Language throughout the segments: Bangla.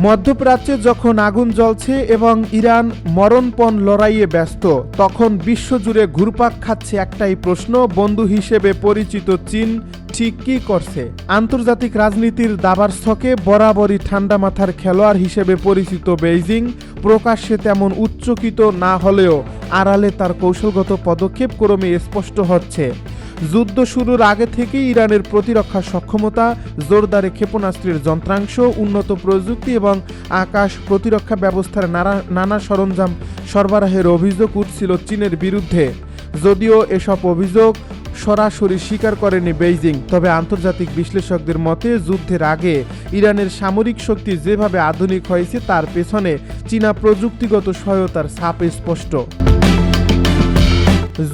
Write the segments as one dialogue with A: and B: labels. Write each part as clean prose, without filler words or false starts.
A: মধ্যপ্রাচ্যে যখন আগুন জ্বলছে এবং ইরান মরণপণ লড়াইয়ে ব্যস্ত, তখন বিশ্বজুড়ে ঘুরপাক খাচ্ছে একটাই প্রশ্ন: বন্ধু হিসেবে পরিচিত চীন ঠিক কী করছে? আন্তর্জাতিক রাজনীতির দাবার ছকে বরাবরই ঠান্ডা মাথার খেলোয়াড় হিসেবে পরিচিত বেইজিং প্রকাশ্যে তেমন উচ্চকিত না হলেও আড়ালে তার কৌশলগত পদক্ষেপ ক্রমে স্পষ্ট হচ্ছে। যুদ্ধ শুরুর আগে থেকেই ইরানের প্রতিরক্ষা সক্ষমতা, জোরদারে ক্ষেপণাস্ত্রের যন্ত্রাংশ, উন্নত প্রযুক্তি এবং আকাশ প্রতিরক্ষা ব্যবস্থার নানা সরঞ্জাম সরবরাহের অভিযোগ উঠছিল চীনের বিরুদ্ধে। যদিও এসব অভিযোগ সরাসরি স্বীকার করেনি বেইজিং, তবে আন্তর্জাতিক বিশ্লেষকদের মতে যুদ্ধের আগে ইরানের সামরিক শক্তি যেভাবে আধুনিক হয়েছে তার পেছনে চীনা প্রযুক্তিগত সহায়তার ছাপ স্পষ্ট।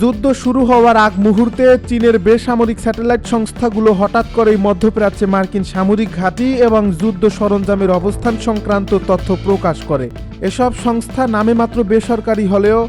A: যুদ্ধ শুরু হওয়ার আগ মুহূর্তে চীনের বেসামরিক স্যাটেলাইট সংস্থাগুলো হঠাৎ করেই মধ্যপ্রাচ্যে মার্কিন সামরিক ঘাঁটি এবং যুদ্ধ সরঞ্জামের অবস্থান সংক্রান্ত তথ্য প্রকাশ করে। এসব সংস্থা নামে মাত্র বেসরকারি হলেও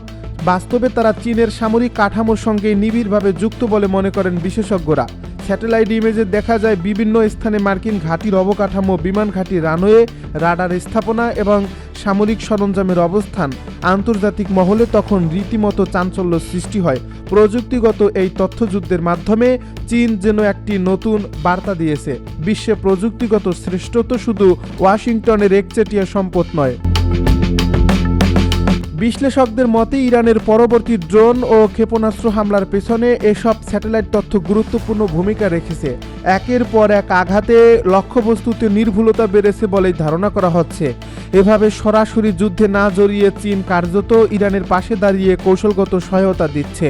A: বাস্তবে তারা চীনের সামরিক কাঠামোর সঙ্গে নিবিড়ভাবে যুক্ত বলে মনে করেন বিশেষজ্ঞরা। স্যাটেলাইট ইমেজে দেখা যায় বিভিন্ন স্থানে মার্কিন ঘাঁটির অবকাঠামো, বিমান ঘাঁটি, রানওয়ে, রাডার স্থাপনা এবং সামরিক সরঞ্জামের অবস্থান। আন্তর্জাতিক মহলে তখন রীতিমতো চাঞ্চল্য সৃষ্টি হয়। প্রযুক্তিগত এই তথ্যযুদ্ধের মাধ্যমে চীন যেন একটি নতুন বার্তা দিয়েছে: বিশ্বে প্রযুক্তিগত শ্রেষ্ঠত্ব শুধু ওয়াশিংটনের একচেটিয়া সম্পদ নয়। বিশ্লেষকদের মতে ইরানের পরবর্তী ড্রোন ও ক্ষেপণাস্ত্র হামলার পেছনে এসব স্যাটেলাইট তথ্য গুরুত্বপূর্ণ ভূমিকা রেখেছে। একের পর এক আঘাতে লক্ষ্যবস্তুতে নির্ভুলতা বেড়েছে বলেই ধারণা করা হচ্ছে। এভাবে সরাসরি যুদ্ধে না জড়িয়ে চীন কার্যত ইরানের পাশে দাঁড়িয়ে কৌশলগত সহায়তা দিচ্ছে।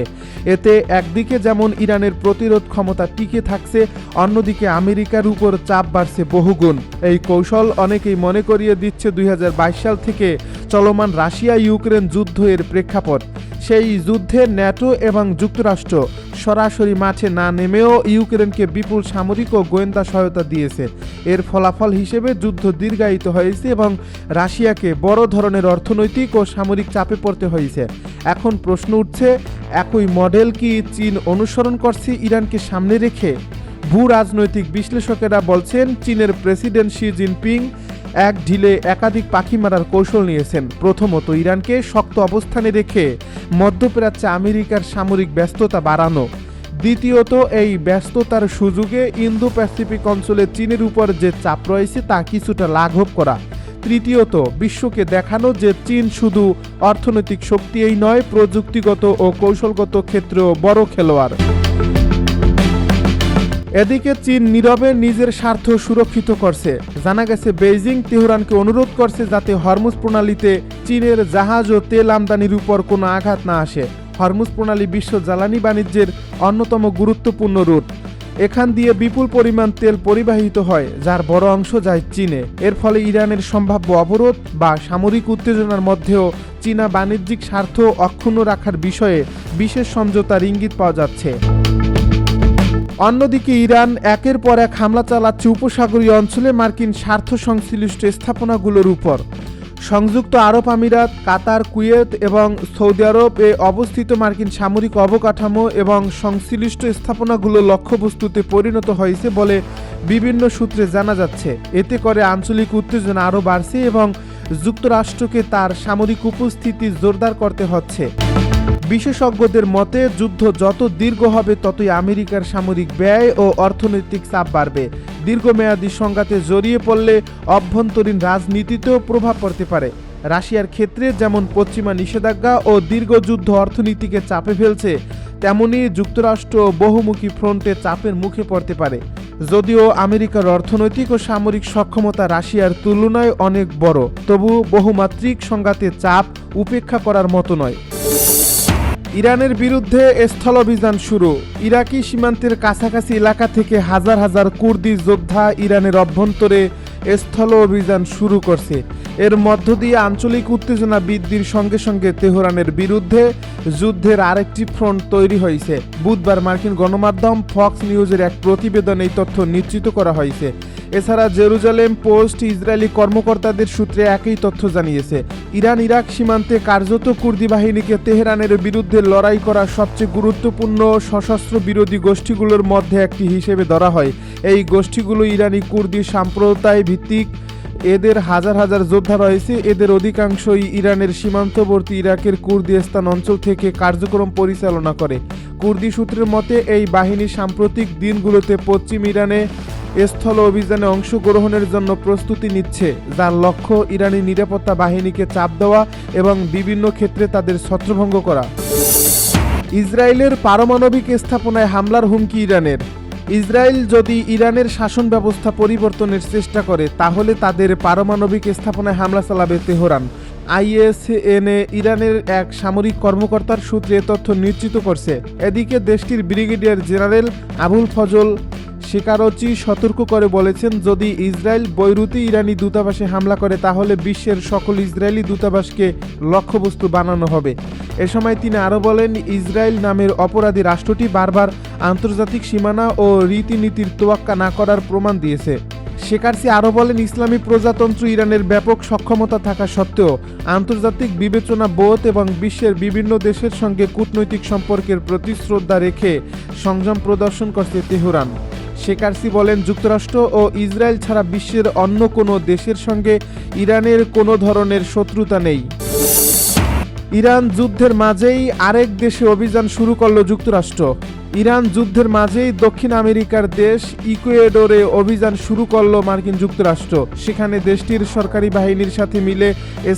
A: এতে একদিকে যেমন ইরানের প্রতিরোধ ক্ষমতা টিকে থাকছে, অন্যদিকে আমেরিকার উপর চাপ বাড়ছে বহুগুণ। এই কৌশল অনেকেই মনে করিয়ে দিচ্ছে 2022 সাল থেকে চলমান রাশিয়া ইউক্রেন যুদ্ধ এর প্রেক্ষাপট। সেই যুদ্ধে ন্যাটো এবং যুক্তরাষ্ট্র সরাসরি মাঠে না নেমেও ইউক্রেনকে বিপুল সামরিক ও গোয়েন্দা সহায়তা দিয়েছে। এর ফলাফল হিসেবে যুদ্ধ দীর্ঘায়িত হয়েছে এবং রাশিয়াকে বড় ধরনের অর্থনৈতিক ও সামরিক চাপে পড়তে হয়েছে। এখন প্রশ্ন উঠছে, একই মডেল কি চীন অনুসরণ করছে ইরানকে সামনে রেখে? ভূ রাজনৈতিক বিশ্লেষকেরা বলছেন চীনের প্রেসিডেন্ট শি জিনপিং এক ঢিলে একাধিক পাখি মারার কৌশল নিয়েছেন। প্রথমত, ইরানকে শক্ত অবস্থানে রেখে মধ্যপ্রাচ্যে আমেরিকার সামরিক ব্যস্ততা বাড়ানো। দ্বিতীয়ত, এই ব্যস্ততার সুযোগে ইন্দো প্যাসিফিক অঞ্চলে চীনের উপর যে চাপ রয়েছে তা কিছুটা লাঘব করা। তৃতীয়ত, বিশ্বকে দেখানো যে চীন শুধু অর্থনৈতিক শক্তিই নয়, প্রযুক্তিগত ও কৌশলগত ক্ষেত্রেও বড় খেলোয়াড়। এদিকে চীন নীরবে নিজের স্বার্থ সুরক্ষিত করছে। জানা গেছে বেইজিং তেহরানকে অনুরোধ করছে যাতে হরমুজ প্রণালীতে চীনের জাহাজ ও তেল আমদানির উপর কোনো আঘাত না আসে। হরমুজ প্রণালী বিশ্ব জ্বালানি বাণিজ্যের অন্যতম গুরুত্বপূর্ণ রুট। এখান দিয়ে বিপুল পরিমাণ তেল পরিবাহিত হয়, যার বড় অংশ যায় চীনে। এর ফলে ইরানের সম্ভাব্য অবরোধ বা সামরিক উত্তেজনার মধ্যেও চীনা বাণিজ্যিক স্বার্থ অক্ষুণ্ণ রাখার বিষয়ে বিশেষ সমঝোতার ইঙ্গিত পাওয়া যাচ্ছে। অন্যদিকে ইরান একের পর এক হামলা চালাচ্ছে উপসাগরীয় অঞ্চলে মার্কিন স্বার্থ সংশ্লিষ্ট স্থাপনাগুলোর উপর। সংযুক্ত আরব আমিরাত, কাতার, কুয়েত এবং সৌদি আরবে অবস্থিত মার্কিন সামরিক অবকাঠামো এবং সংশ্লিষ্ট স্থাপনাগুলো লক্ষ্যবস্তুতে পরিণত হয়েছে বলে বিভিন্ন সূত্রে জানা যাচ্ছে। এতে করে আঞ্চলিক উত্তেজনা আরও বাড়ছে এবং যুক্তরাষ্ট্রকে তার সামরিক উপস্থিতি জোরদার করতে হচ্ছে। বিশেষজ্ঞদের মতে যুদ্ধ যত দীর্ঘ হবে ততই আমেরিকার সামরিক ব্যয় ও অর্থনৈতিক চাপ বাড়বে। দীর্ঘমেয়াদী সংঘাতে জড়িয়ে পড়লে অভ্যন্তরীণ রাজনীতিতেও প্রভাব পড়তে পারে। রাশিয়ার ক্ষেত্রে যেমন পশ্চিমা নিষেধাজ্ঞা ও দীর্ঘ যুদ্ধ অর্থনীতিকে চাপে ফেলছে, তেমনি যুক্তরাষ্ট্র বহুমুখী ফ্রন্টে চাপের মুখে পড়তে পারে। যদিও আমেরিকার অর্থনৈতিক ও সামরিক সক্ষমতা রাশিয়ার তুলনায় অনেক বড়, তবু বহুমাত্রিক সংঘাতে চাপ উপেক্ষা করার মতো নয়। ইরানের বিরুদ্ধে স্থলাভিযান শুরু। ইরাকি সীমান্তের কাছাকাছি এলাকা থেকে হাজার হাজার কুর্দি যোদ্ধা ইরানের অভ্যন্তরে স্থল অভিযান শুরু করছে। এর মধ্য দিয়ে আঞ্চলিক উত্তেজনা বৃদ্ধির সঙ্গে সঙ্গে তেহরানের বিরুদ্ধে যুদ্ধের আরেকটি ফ্রন্ট তৈরি হয়েছে। বুধবার মার্কিন গণমাধ্যম ফক্স নিউজের এক প্রতিবেদনে এই তথ্য নিশ্চিত করা হয়েছে। এছাড়া জেরুজালেম পোস্ট ইসরায়েলি কর্মকর্তাদের সূত্রে একই তথ্য জানিয়েছে। ইরান ইরাক সীমান্তে কার্যত কুর্দি বাহিনীকে তেহরানের বিরুদ্ধে লড়াই করা সবচেয়ে গুরুত্বপূর্ণ সশস্ত্র বিরোধী গোষ্ঠীগুলোর মধ্যে একটি হিসেবে ধরা হয়। এই গোষ্ঠীগুলো ইরানি কুর্দি সম্প্রদায় ভিত্তিক এদের হাজার হাজার যোদ্ধা রয়েছে। এদের অধিকাংশই ইরানের সীমান্তবর্তী ইরাকের কুর্দিস্তান অঞ্চল থেকে কার্যক্রম পরিচালনা করে। কুর্দি সূত্রের মতে এই বাহিনী সাম্প্রতিক দিনগুলোতে পশ্চিম ইরানে স্থল অভিযানে অংশগ্রহণের জন্য প্রস্তুতি নিচ্ছে, যার লক্ষ্য ইরানি নিরাপত্তা বাহিনীকে চাপ দেওয়া এবং বিভিন্ন ক্ষেত্রে তাদের ছত্রভঙ্গ করা। ইসরায়েলের পারমাণবিক স্থাপনায় হামলার হুমকি ইরানের। ইসরায়েল যদি ইরানের শাসন ব্যবস্থা পরিবর্তনের চেষ্টা করে তাহলে তাদের পারমাণবিক স্থাপনায় হামলা চালাবে তেহরান। আইএসএনএ ইরানের এক সামরিক কর্মকর্তার সূত্রে এ তথ্য নিশ্চিত করছে। এদিকে দেশটির ব্রিগেডিয়ার জেনারেল আবুল ফজল শেকারচি সতর্ক করে বলেছেন, যদি ইসরায়েল বৈরুতে ইরানি দূতাবাসে হামলা করে তাহলে বিশ্বের সকল ইসরায়েলি দূতাবাসকে লক্ষ্যবস্তু বানানো হবে। এ সময় তিনি আরও বলেন, ইসরায়েল নামের অপরাধী রাষ্ট্রটি বারবার আন্তর্জাতিক সীমানা ও রীতিনীতির তোয়াক্কা না করার প্রমাণ দিয়েছে। শেকারচি আরও বলেন, ইসলামী প্রজাতন্ত্র ইরানের ব্যাপক সক্ষমতা থাকা সত্ত্বেও আন্তর্জাতিক বিবেচনা বোধ এবং বিশ্বের বিভিন্ন দেশের সঙ্গে কূটনৈতিক সম্পর্কের প্রতি শ্রদ্ধা রেখে সংযম প্রদর্শন করছে তেহরান। শেকারচি বলেন, যুক্তরাষ্ট্র ও ইসরায়েল ছাড়া বিশ্বের অন্য কোনো দেশের সঙ্গে ইরানের কোনো ধরনের শত্রুতা নেই। ইরান যুদ্ধের মাঝেই আরেক দেশে অভিযান শুরু করল যুক্তরাষ্ট্র। ইরান যুদ্ধের মাঝেই দক্ষিণ আমেরিকার দেশ ইকুয়েডরে অভিযান শুরু করল মার্কিন যুক্তরাষ্ট্র। সেখানে দেশটির সরকারি বাহিনীর সাথে মিলে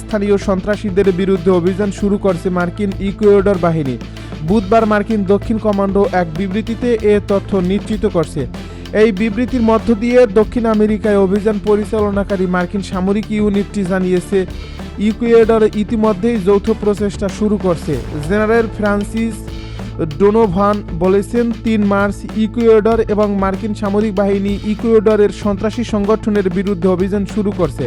A: স্থানীয় সন্ত্রাসীদের বিরুদ্ধে অভিযান শুরু করছে মার্কিন ইকুয়েডর বাহিনী। বুধবার মার্কিন দক্ষিণ কমান্ডো এক বিবৃতিতে এ তথ্য নিশ্চিত করছে। এই বিবৃতির মধ্য দিয়ে দক্ষিণ আমেরিকায় অভিযান পরিচালনাকারী মার্কিন সামরিক ইউনিটটি জানিয়েছে, ইকুয়েডর ইতিমধ্যেই যৌথ প্রচেষ্টা শুরু করছে। জেনারেল ফ্রান্সিস ডোনোভান বলেছেন, ৩ মার্চ ইকুয়েডর এবং মার্কিন সামরিক বাহিনী ইকুয়েডরের সন্ত্রাসী সংগঠনের বিরুদ্ধে অভিযান শুরু করছে।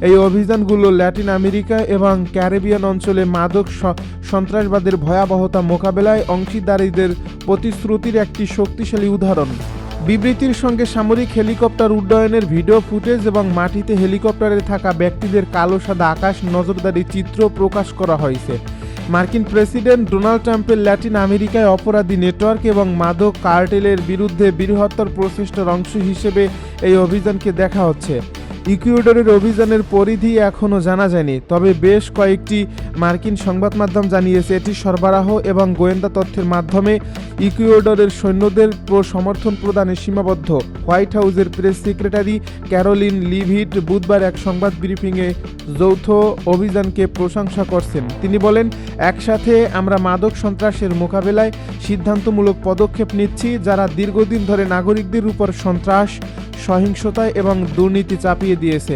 A: এই অভিযানগুলো ল্যাটিন আমেরিকা এবং ক্যারিবিয়ান অঞ্চলে মাদক সন্ত্রাসবাদের ভয়াবহতা মোকাবেলায় অংশীদারীদের প্রতিশ্রুতির একটি শক্তিশালী উদাহরণ। বিবৃতির সঙ্গে সামরিক হেলিকপ্টার উড্ডয়নের ভিডিও ফুটেজ এবং মাটিতে হেলিকপ্টারে থাকা ব্যক্তিদের কালো সাদা আকাশ নজরদারি চিত্র প্রকাশ করা হয়েছে। মার্কিন প্রেসিডেন্ট ডোনাল্ড ট্রাম্পের ল্যাটিন আমেরিকায় অপরাধী নেটওয়ার্ক এবং মাদক কার্টেলের বিরুদ্ধে বৃহত্তর প্রচেষ্টার অংশ হিসেবে এই অভিযানকে দেখা হচ্ছে। ইকুয়েডরের অভিযানের পরিধি এখনও জানা যায়নি, তবে বেশ কয়েকটি মার্কিন সংবাদ মাধ্যম জানিয়েছে এটি সরবরাহ এবং গোয়েন্দা তথ্যের মাধ্যমে ইকুয়েডরের সৈন্যদের সমর্থন প্রদানে সীমাবদ্ধ। হোয়াইট হাউসের প্রেস সেক্রেটারি ক্যারোলিন লিভিট বুধবার এক সংবাদ ব্রিফিংয়ে যৌথ অভিযানকে প্রশংসা করছেন। তিনি বলেন, একসাথে আমরা মাদক সন্ত্রাসের মোকাবেলায় সিদ্ধান্তমূলক পদক্ষেপ নিচ্ছি, যারা দীর্ঘদিন ধরে নাগরিকদের উপর সন্ত্রাস, সহিংসতা এবং দুর্নীতি চাপিয়ে দিয়েছে।